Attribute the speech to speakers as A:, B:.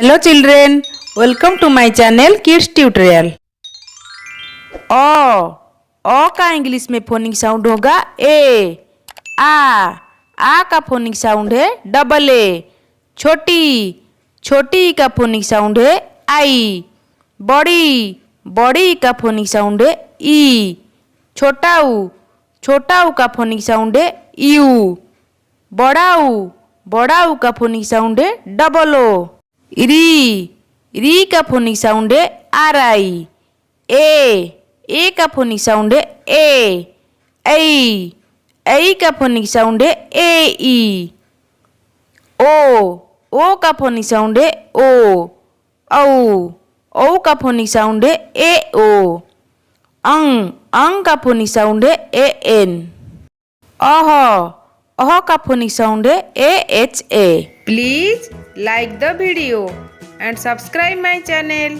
A: Hello children, welcome to my channel Kids Tutorial। ओ का English में phonic sound होगा ए। आ का फोनिक साउंड है डबल ए। छोटी का फोनिक साउंड है आई। बड़ी का फोनिक साउंड है ई। छोटा ऊ का फोनिक साउंड है यू। बड़ा ऊ का फोनिक साउंड है डबल ओ। री का फोनिक साउंड है आर आई। ए का फोनिक साउंड है ए। ऐ का फोनिक साउंड है ए ई। ओ का फोनिक साउंड है ओ। औ का फोनिक साउंड है ए ओ। अंग का फोनिक साउंड है ए एन। अह का फोनिक साउंड है A H A. Please like the video and subscribe my channel.